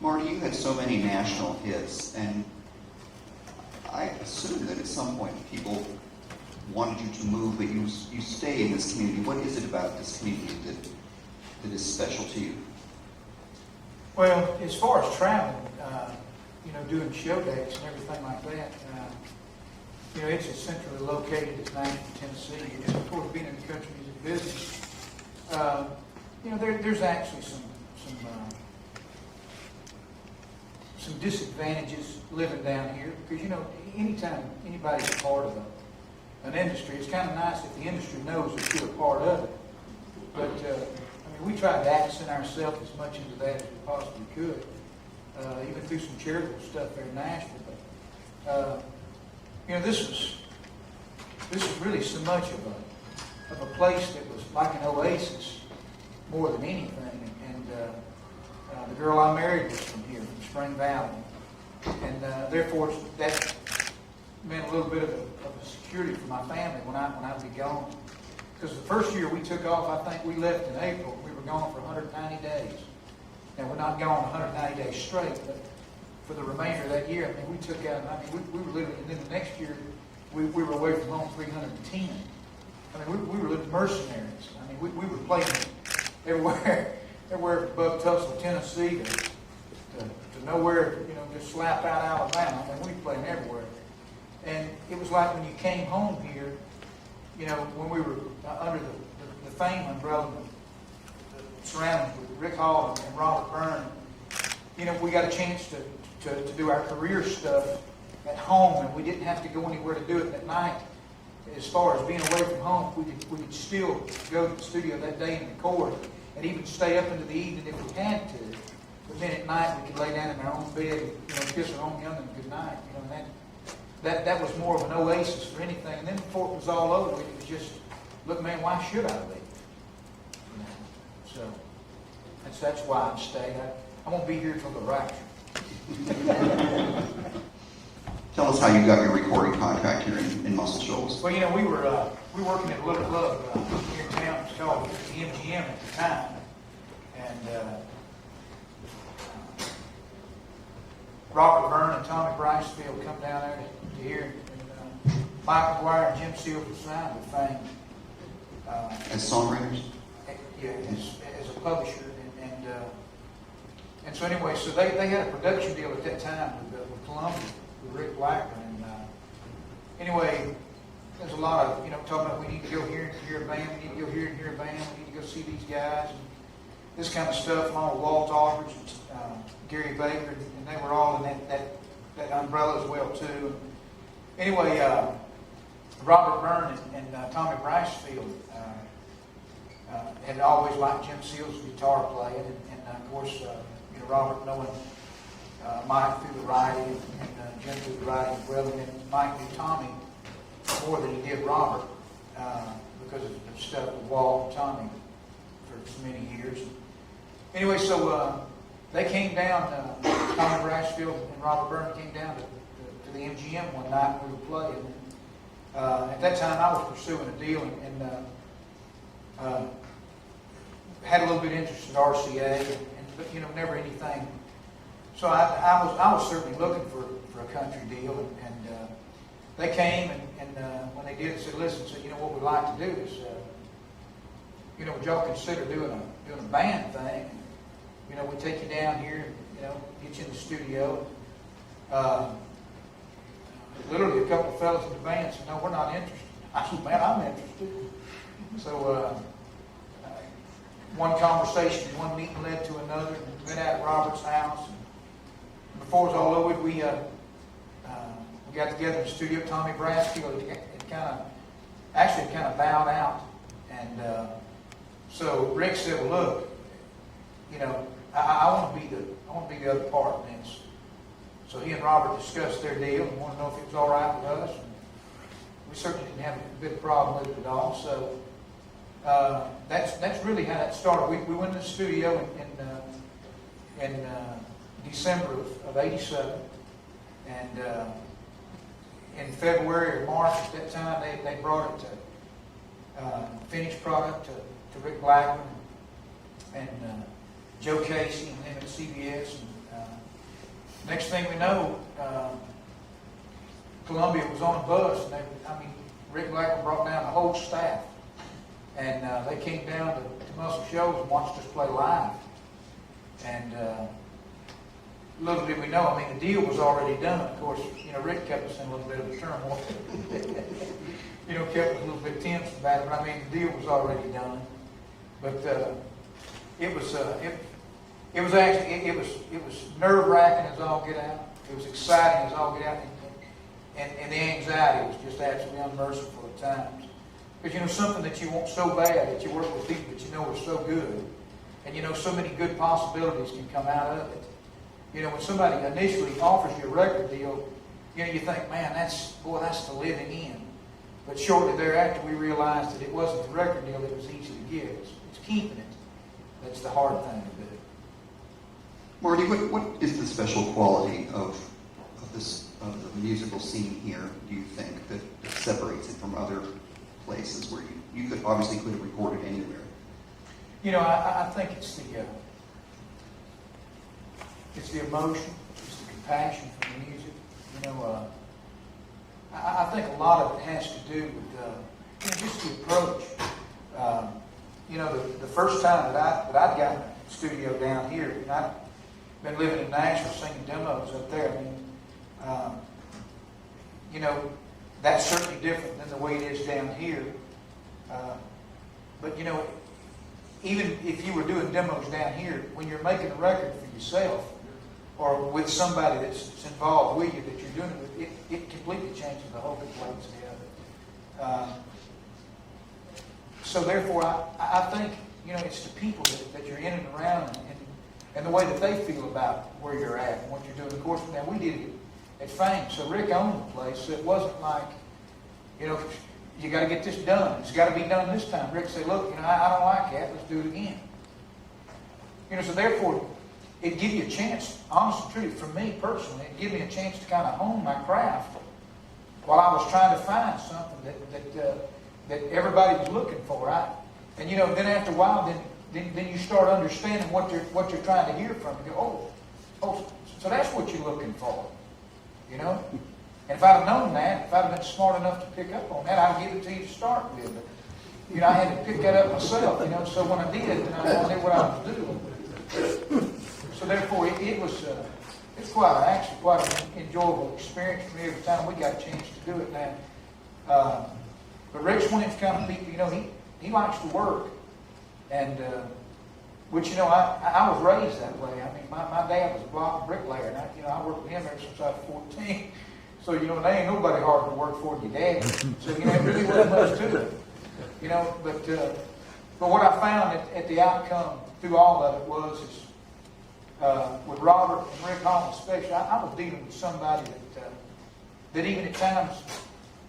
Marty, you had so many national hits, and I assume that at some point people wanted you to move, but you stay in this community. What is it about this community that is special to you? Well, as far as traveling, doing show dates and everything like that, it's as centrally located as Nashville, Tennessee. And of course, being in the country music business, there's actually some disadvantages living down here because anytime anybody's a part of an industry, it's kind of nice if the industry knows that you're a part of it. But we tried to accent ourselves as much into that as we possibly could, even through some charitable stuff there in Nashville. But this is really so much of a place that was like an oasis more than anything. And the girl I married was from here, from Spring Valley, and therefore that meant a little bit of a security for my family when I'd be gone. Because the first year we took off, I think we left in April. We were gone for 190 days. Now, we're not gone 190 days straight, but for the remainder of that year, we took out, we were literally, and then the next year, we were away from home 310. We were living mercenaries. We were playing everywhere from above Tulsa, Tennessee to nowhere, just slap out Alabama. We were playing everywhere. And it was like when you came home here, when we were under the fame umbrella, surrounded with Rick Hall and Robert Byrne, we got a chance to do our career stuff at home, and we didn't have to go anywhere to do it at night. As far as being away from home, we could still go to the studio that day and record, and even stay up into the evening if we had to. But then at night, we could lay down in our own bed and kiss our own young'un goodnight. And that was more of an oasis for anything. And then before it was all over, it was just, look, man, why should I be? So that's why I'm staying. I won't be here till the rapture. Tell us how you got your recording contract here in Muscle Shoals. Well, we were working at a little club here in town. It was called the MGM at the time. And Robert Byrne and Tommy Briceville come down there to hear. And Mike McGuire and Jim Seals were signed with Fame. As songwriters? Yeah, as a publisher. And so anyway, so they had a production deal at that time with Columbia, with Rick Blackburn. And anyway, there's a lot of, talking about we need to go here and hear a band, we need to go here and hear a band, we need to go see these guys, and this kind of stuff, along with Walt Aldridge and Gary Baker, and they were all in that umbrella as well, too. And anyway, Robert Byrne and Tommy Briceville had always liked Jim Seals' guitar playing, and of course, Robert knowing Mike through the writing, and Jim through the writing as well, and then Mike knew Tommy more than he did Robert because of the stuff with Walt and Tommy for so many years. Anyway, so they came down, Tommy Briceville and Robert Byrne came down to the MGM one night when we were playing. At that time, I was pursuing a deal and had a little bit of interest in RCA, but never anything. So I was certainly looking for a country deal, and they came, and when they did, they said, listen, so what we'd like to do is, would y'all consider doing a band thing? We take you down here, get you in the studio. Literally, a couple of fellas in the band said, no, we're not interested. I said, man, I'm interested. So one conversation, one meeting led to another, and we went out at Robert's house. And before it was all over, we got together in the studio. Tommy Briceville had kind of bowed out, and so Rick said, "Well, look, I want to be the other part in this." So he and Robert discussed their deal and wanted to know if it was all right with us. And we certainly didn't have a bit of problem with it at all. So that's really how that started. We went to the studio in December of '87, and in February or March at that time, they brought it to finished product to Rick Blackburn and Joe Casey and them at CBS. And Next thing we know, Columbia was on a bus, and Rick Blackman brought down the whole staff, and they came down to Muscle Shoals and watched us play live. And little did we know, the deal was already done. Of course, Rick kept us in a little bit of a turmoil. Kept us a little bit tense about it, but the deal was already done. But it was nerve-wracking as all get out. It was exciting as all get out, and the anxiety was just absolutely unmerciful at times. Because something that you want so bad, that you work with people that are so good, and so many good possibilities can come out of it. When somebody initially offers you a record deal, you think, man, that's the living end. But shortly thereafter, we realized that it wasn't the record deal that was easy to get. It's keeping it that's the hard thing to do. Marty, what is the special quality of the musical scene here, do you think, that separates it from other places where you could have recorded anywhere? I think it's the emotion, it's the compassion for the music. I think a lot of it has to do with just the approach. The first time that I'd gotten a studio down here, and I've been living in Nashville singing demos up there. That's certainly different than the way it is down here. But even if you were doing demos down here, when you're making a record for yourself or with somebody that's involved with you that you're doing it with, it completely changes the whole complexity of it. So therefore, I think it's the people that you're in and around, and the way that they feel about where you're at and what you're doing. Of course, now we did it at Fame, so Rick owned the place, so it wasn't like, you got to get this done. It's got to be done this time. Rick said, look, I don't like that. Let's do it again. So therefore, it give you a chance, honestly, truly, for me personally, it gave me a chance to kind of hone my craft while I was trying to find something that everybody was looking for. Then after a while, then you start understanding what you're trying to hear from. You go, oh, so that's what you're looking for, And if I'd have known that, if I'd have been smart enough to pick up on that, I'd give it to you to start with. But, I had to pick that up myself, So when I did, then I knew what I was doing. So therefore, it's quite an enjoyable experience for me every time we got a chance to do it now. But Rick's one of these kind of people, he likes to work, and which I was raised that way. My dad was a block bricklayer, and I worked with him ever since I was 14. So there ain't nobody hard to work for than your dad. So it really wasn't much to it, But what I found at the outcome through all of it was with Robert and Rick Hall especially, I was dealing with somebody that even at times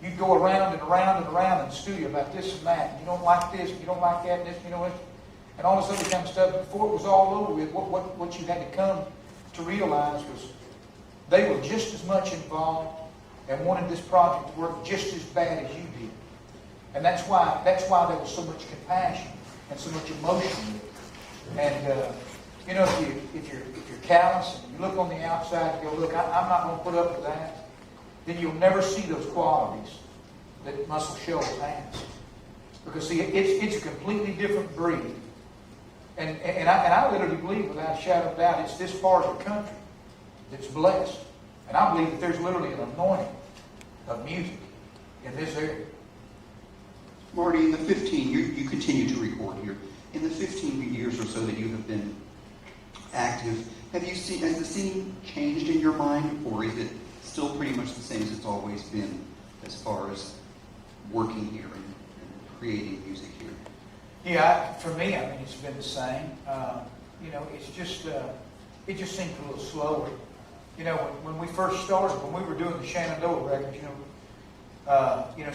you'd go around and around and around in the studio about this and that. And you don't like this, and you don't like that, and this, and all this other kind of stuff. Before it was all over with, what you had to come to realize was they were just as much involved and wanted this project to work just as bad as you did. And that's why there was so much compassion and so much emotion in it. And if you're callous and you look on the outside and go, look, I'm not going to put up with that, then you'll never see those qualities that Muscle Shoals has. Because see, it's a completely different breed. And I literally believe, without a shadow of doubt, it's this part of the country that's blessed. And I believe that there's literally an anointing of music in this area. Marty, in the 15, you continue to record here. In the 15 years or so that you have been active, has the scene changed in your mind, or is it still pretty much the same as it's always been as far as working here and creating music here? Yeah, for me, it's been the same. It's just, it just seemed a little slower. When we first started, when we were doing the Shenandoah records,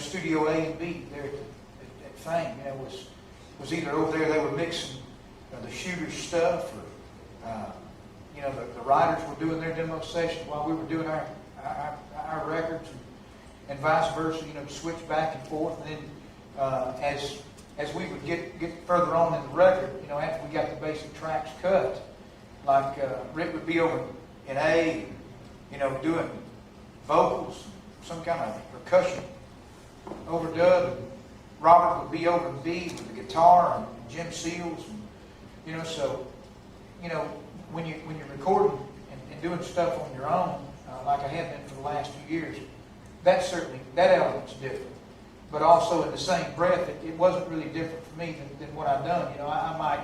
Studio A and B there at Fame, was either over there they were mixing the Shooter's stuff, or the writers were doing their demo sessions while we were doing our records, and vice versa. Switch back and forth, and then as we would get further on in the record, after we got the basic tracks cut, like Rick would be over in A, you know, doing vocals, some kind of percussion overdub. And Robert would be over in B with the guitar, and Jim Seals, and, you know, so, you know, when you're recording and doing stuff on your own, like I have been for the last few years, that element's different. But also in the same breath, it wasn't really different for me than what I've done. You know, I might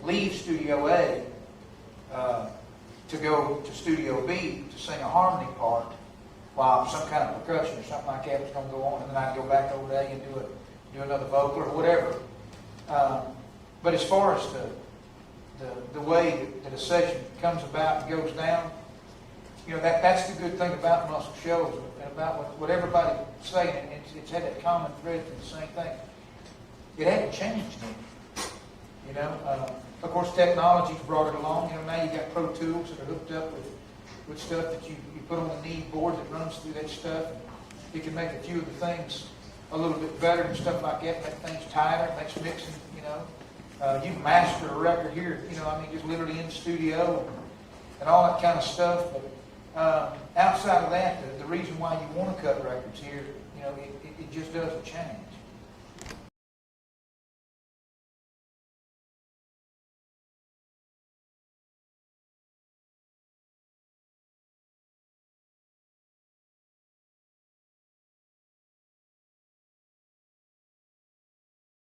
leave Studio A to go to Studio B to sing a harmony part while some kind of percussion or something like that was going to go on, and then I'd go back over to A and do another vocal or whatever. But as far as the way that a session comes about and goes down, you know, that's the good thing about Muscle Shoals and about what everybody's saying. And it's had that common thread to the same thing. It hadn't changed any. You know, of course, technology's brought it along. You know, now you got Pro Tools that are hooked up with stuff that you put on the knee board that runs through that stuff. You can make a few of the things a little bit better and stuff like that. Make things tighter, makes mixing. You know, you can master a record here. You know, I mean, just literally in the studio and all that kind of stuff. But outside of that, the reason why you want to cut records here, you know, it just doesn't change.